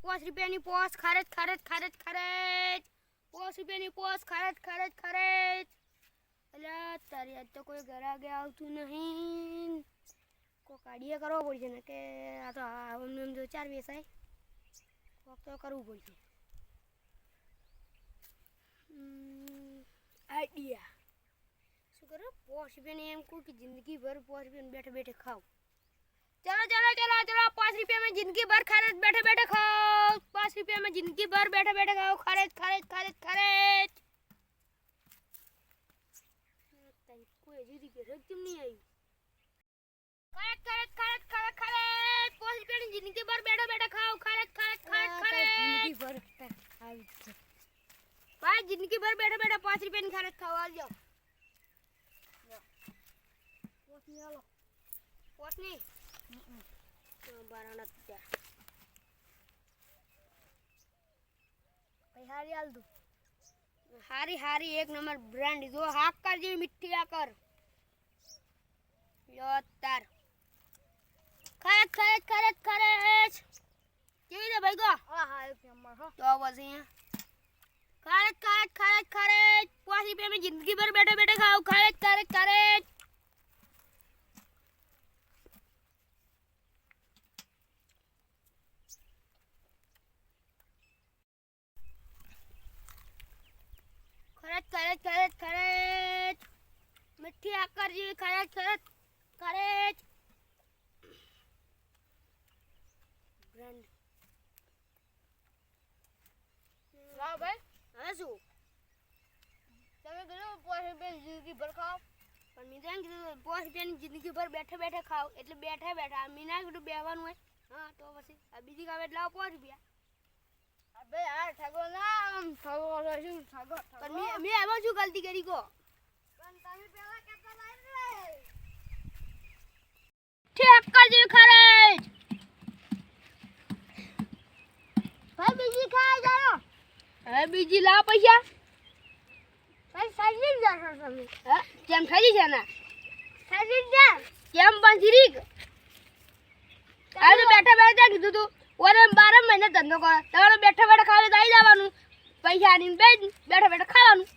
₹5 ની પોસ ખરેજ ખરેજ ખરેજ ખરેજ ₹5 ની પોસ ખરેજ ખરેજ ખરેજ અલ્યા તારી આજ તો કોઈ ઘર આગે આવતું નહીં કો કાઢીએ કરવો પડશે ને કે આ તો આમ જો ચાર વેસાય કોક તો કરવું પડશે આઈડિયા શું કરો ₹5 ની એમ કોઈ જિંદગી ભર ₹5 બેઠે બેઠે ખાવ चलो चलो चलो चलो ₹5 में जिंदगी भर खरीद बैठे बैठे खाओ ₹5 में जिंदगी भर बैठे बैठे खाओ खरीद खरीद खरीद खरीद कोई जीदी के रख तुम नहीं आई खरीद खरीद खरीद खरीद खरीद ₹5 में जिंदगी भर बैठे बैठे खाओ खरीद खरीद खरीद खरीद जिंदगी भर भाई जिंदगी भर बैठे बैठे ₹5 की खरीद खाओ आ जाओ पोस नहीं आलो पोस नहीं बाराना क्या भाई हारी आल दो हारी हारी एक नंबर ब्रांड जो हाक कर जी मिट्टी आकर लो तार खरच खरच खरच खरच केवी दे भाई को हां हां एक नंबर हो तो बस यहां खरच खरच खरच खरच ₹5 में जिंदगी भर बैठे बैठे खाओ खरच खरच खरच खरच खरच खरच मिट्टी आकर जी खरच खरच खरच ब्रांड वाह भाई હા શું તમે કીધું ₹5 જિંદગી ભર ખાઓ પણ મી જાણ કીધું ₹5 ની જિંદગી ભર બેઠે બેઠે ખાઓ એટલે બેઠા બેઠા મી ના કીધું બેવાનું હોય હા તો પછી આ બીજી કાવે એટલે ₹5 अबे यार ठगो ना हम ठगो શું ठगो પણ મે એમાં શું ગલતી કરી કો પણ તમે પેલા કેતા લાઈ રે ઠેક કરજે ખરેજ ભાઈ બીજી ખાઈ જાઓ હવે બીજી લાવ પૈસા ભાઈ સાજી જાશો તમે હે કેમ ખાઈ છે ના સાજી જા કેમ બંધીરીક આ તો બેઠા બેઠા કીધું તું ઓરે 12 મહિને ધંધો કરો તમારે બેઠા બેઠા ખાવા તો આવી જવાનું પૈસા આની બેઠા બેઠા ખાવાનું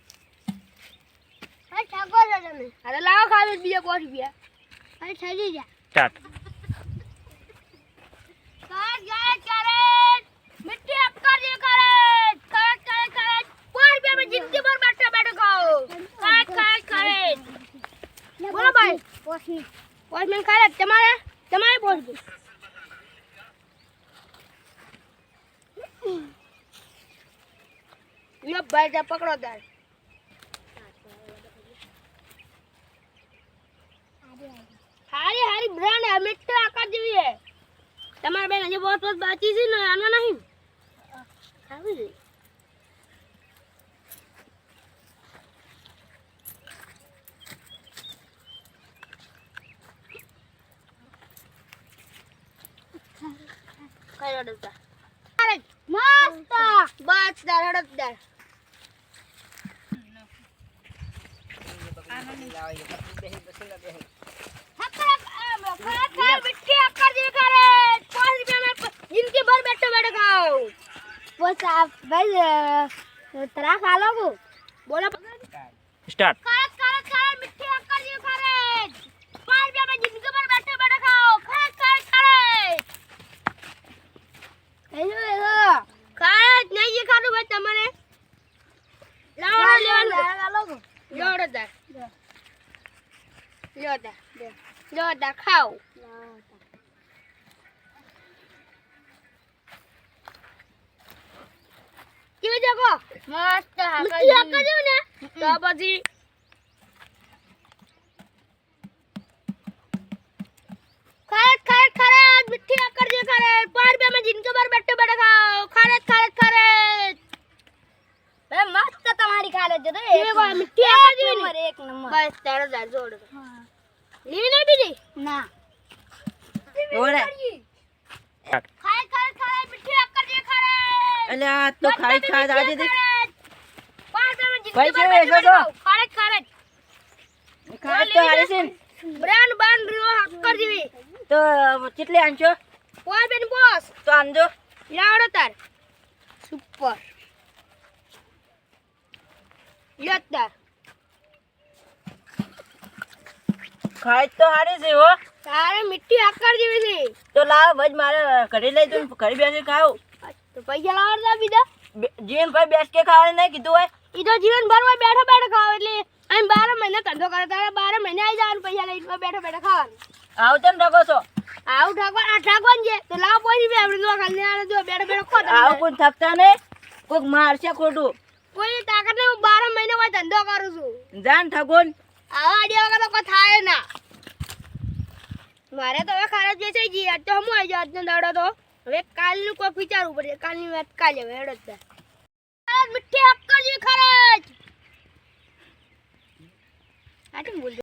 હા ઠગો છો તમે અરે લાવો ખાવે બીજા ₹5 અરે ઠગી જા સ્ટાર્ટ કાટ જાય કરે મિટ્ટી અપકાર જે કરે કાટ કરે કરે ₹5 में जिंदगी भर बैठे बैठे खाओ काट काट करे बोलो भाई ₹5 में खा तुम्हारे तुम्हारे ₹5 लो भाई जा पकड़ो दाल हारी हारी ब्रांड है मिट्टी आकर जीवी है तुम्हारे बहन जो बहुत बहुत बाची थी ना आना नहीं खावी खाई डलता अरे मस्त बस दरड़त दर आनंद लाओ ये बेही बसला बेही खा मिट्टी आकर दे करे ₹5 में जिनके भर बैठे बैठे खाओ बस आप भाई तरा खा लो को बोलो स्टार्ट खा मिट्टी आकर दे करे ₹5 में जिनके भर बैठे बैठे खाओ खा हेलो हेलो खाट नहीं ये खानु भाई तमने लाओ लो दे लो दे खाओ કેવી જગો મસ્ત મિટ્ટી આકા જો ને તો પછી खरच खरच खरच मिट्टी आकर जे खरच ₹5 में जिनके भर बैठे बैठे खाओ खरच खरच खरच बे मस्त तुम्हारी खरच जो ये मिट्टी आकर जी नंबर एक नंबर बस 13,000 जोड़ हां ली नहीं बीजी ना ओरे खाए खाए खाए मिट्टी आकर जे खरच अल्या तो खाई खा आजे देख ₹5 में जिनके भर बैठे बैठे खरच खरच खा तो हारे से ब्रांड बांध रियो आकर जीवी तो કેટલે આંચો ₹5 બોસ તો આંજો લાવડો તાર સુપર લ્યો તાર ખાઈ તો હારી છે હો. તારે મીઠી આકાર જેવી છે તો લાવ ભજ મારે ઘરે લઈ જઈને ઘરે બેસી ખાવ. તો પૈસા લાવડા બીજા જીવન ભાઈ બેસ કે ખાવાનું નહીં કીધું હોય. ઈ તો જીવન ભરવા બેઠો બેઠો ખાવ એટલે અહીં 12 મહિના ધંધો કરે તારે 12 મહિને આવી જવાનું પૈસા લઈને બેઠો બેઠો ખાવાનું. આવું તેમ ઠગો છો. આવું ઠાકવા આ ઠાકવાન છે તો લાવ પોઈ બે આપણે તો ખાલી આને જો બેઠો બેઠો ખો આવું કોઈ થકતા ને કોઈક મારશે ખોટું. કોઈ તાકાત નહીં હું 12 મહિને કોઈ ધંધો કરું છું. જાન ઠગોન આવા આડિયા વગર તો કોઈ થાય ના. મારે તો હવે ખારજ વેચાઈ ગઈ આજ તો હમું આવી જાય આજનો દાડો તો હવે કાલનું કોઈક વિચારવું પડશે કાલની વાત કાલે હવે હેડો જ મીઠી અક્કર જેવી ખારજ. આ કેમ બોલ